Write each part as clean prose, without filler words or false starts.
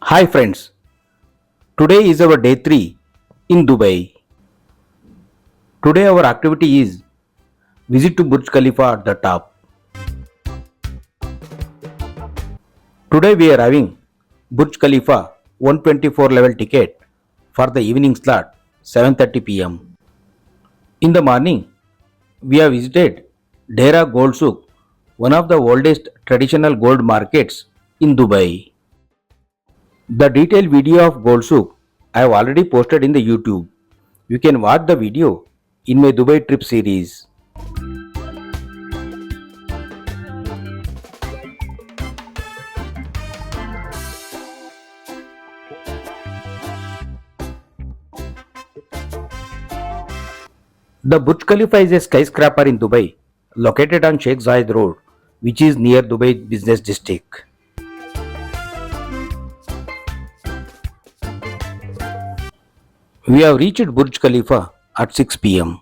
Hi friends, today is our day 3 in Dubai. Today our activity is visit to Burj Khalifa at the top. Today we are having Burj Khalifa 124 level ticket for the evening slot 7:30 pm. In the morning we have visited Dera Gold Souk, one of the oldest traditional gold markets in Dubai. The detailed video of Gold Souk I have already posted in the YouTube. You can watch the video in my Dubai trip series. The Burj Khalifa is a skyscraper in Dubai located on Sheikh Zayed Road, which is near Dubai Business District. We have reached Burj Khalifa at 6 pm.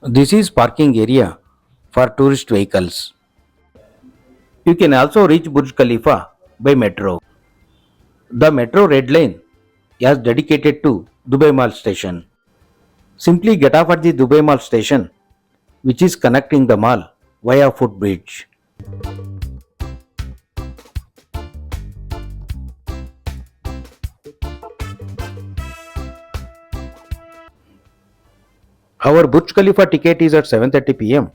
This is parking area for tourist vehicles. You can also reach Burj Khalifa by metro. The metro red line is dedicated to Dubai Mall station. Simply get off at the Dubai Mall station, which is connecting the mall via footbridge. Our Burj Khalifa ticket is at 7:30 pm.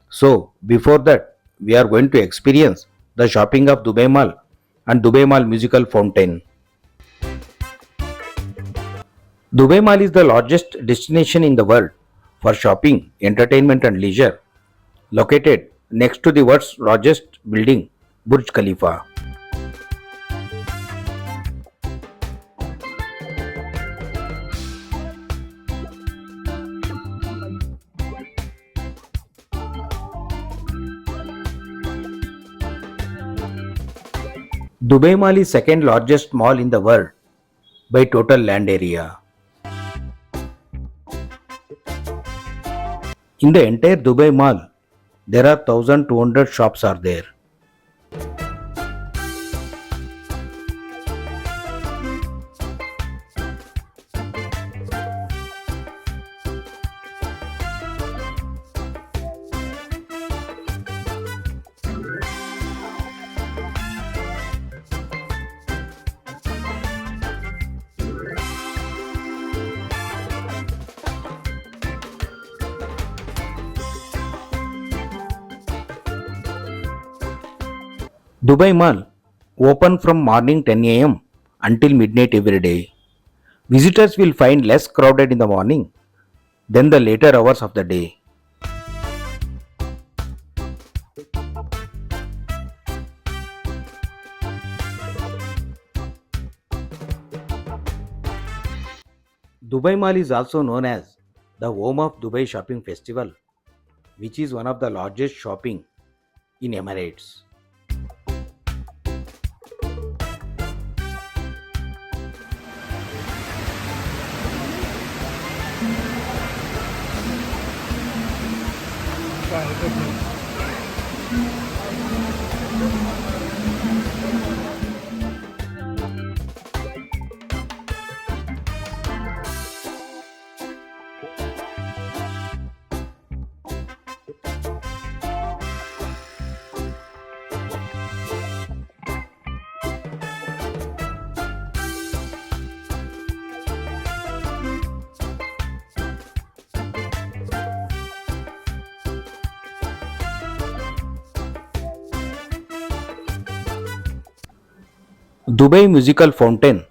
So, before that, we are going to experience the shopping of Dubai Mall and Dubai Mall musical fountain. Dubai Mall is the largest destination in the world for shopping, entertainment and leisure, located next to the world's largest building, Burj Khalifa. Dubai Mall is second largest mall in the world by total land area. In the entire Dubai Mall, there are 1200 shops are there. Dubai Mall open from morning 10 am until midnight every day. Visitors will find less crowded in the morning than the later hours of the day. Dubai Mall is also known as the home of Dubai Shopping Festival, which is one of the largest shopping in Emirates. Dubai Musical Fountain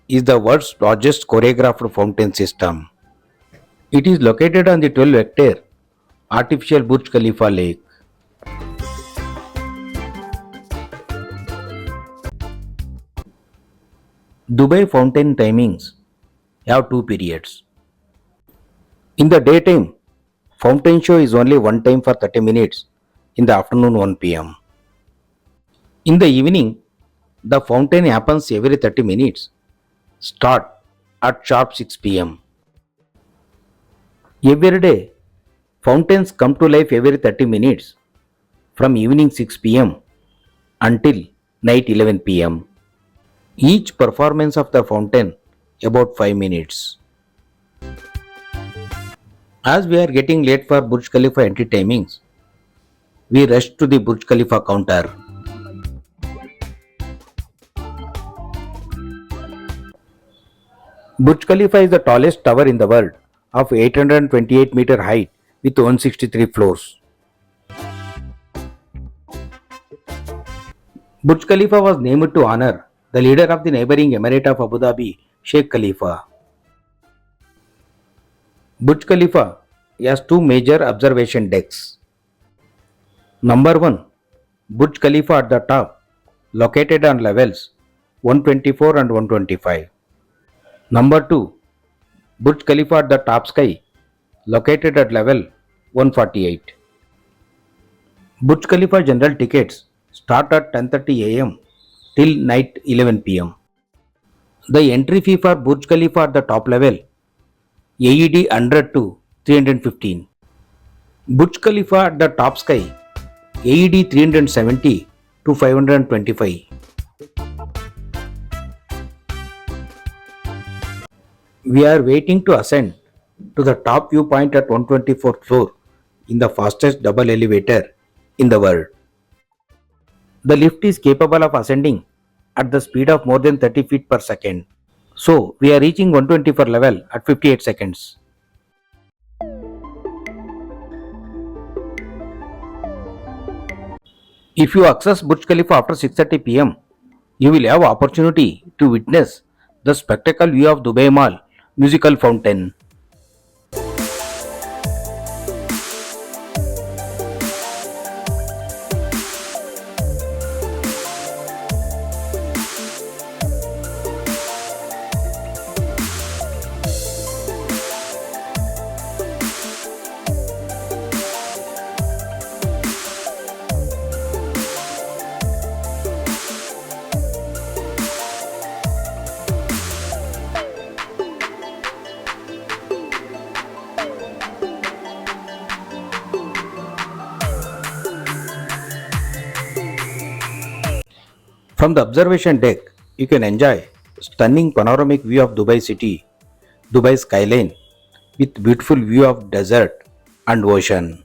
is the world's largest choreographed fountain system. It is located on the 12-hectare artificial Burj Khalifa lake. Dubai fountain timings have two periods. In the daytime, fountain show is only one time for 30 minutes in the afternoon 1 pm. In the evening, the fountain happens every 30 minutes. Start at sharp 6 pm. Every day, fountains come to life every 30 minutes from evening 6 pm until night 11 pm. Each performance of the fountain about 5 minutes. As we are getting late for Burj Khalifa entry timings, we rush to the Burj Khalifa counter. Burj Khalifa is the tallest tower in the world of 828-meter height with 163 floors. Burj Khalifa was named to honor the leader of the neighboring Emirate of Abu Dhabi, Sheikh Khalifa. Burj Khalifa has two major observation decks. Number 1, Burj Khalifa at the top, located on levels 124 and 125. Number 2, Burj Khalifa at the top sky, located at level 148. Burj Khalifa general tickets start at 10:30 am till night 11 pm. The entry fee for Burj Khalifa at the top level AED 100 to 315. Burj Khalifa at the top sky AED 370 to 525. We are waiting to ascend to the top viewpoint at 124th floor in the fastest double elevator in the world. The lift is capable of ascending at the speed of more than 30 feet per second. So, we are reaching 124 level at 58 seconds. If you access Burj Khalifa after 6:30 pm, you will have opportunity to witness the spectacle view of Dubai Mall musical fountain. From the observation deck, you can enjoy stunning panoramic view of Dubai city, Dubai skyline with beautiful view of desert and ocean.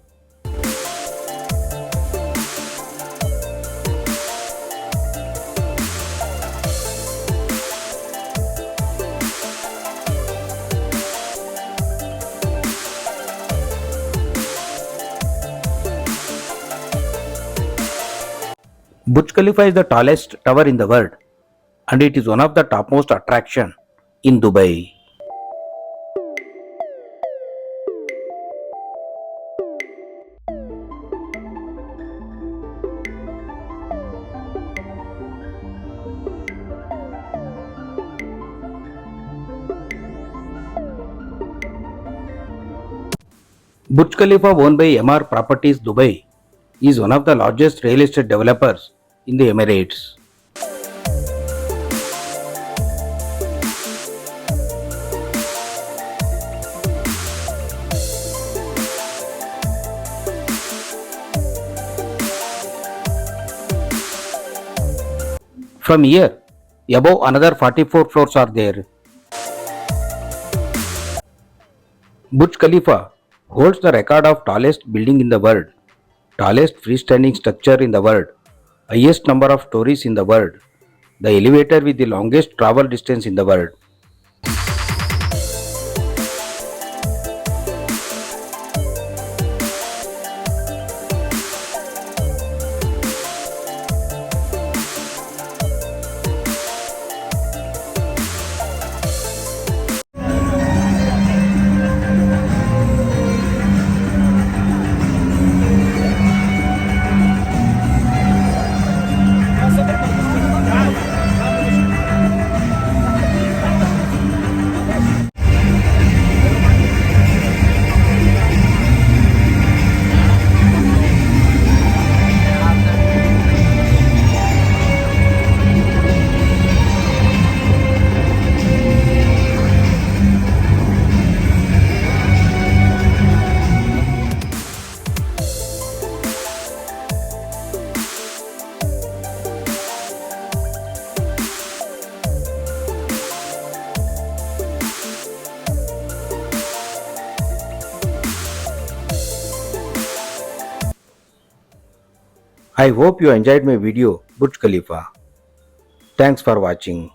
Burj Khalifa is the tallest tower in the world and it is one of the topmost attraction in Dubai. Burj Khalifa, owned by MR Properties Dubai, is one of the largest real estate developers in the Emirates. From here, above another 44 floors are there. Burj Khalifa holds the record of tallest building in the world, tallest freestanding structure in the world, highest number of stories in the world, the elevator with the longest travel distance in the world. I hope you enjoyed my video Burj Khalifa. Thanks for watching.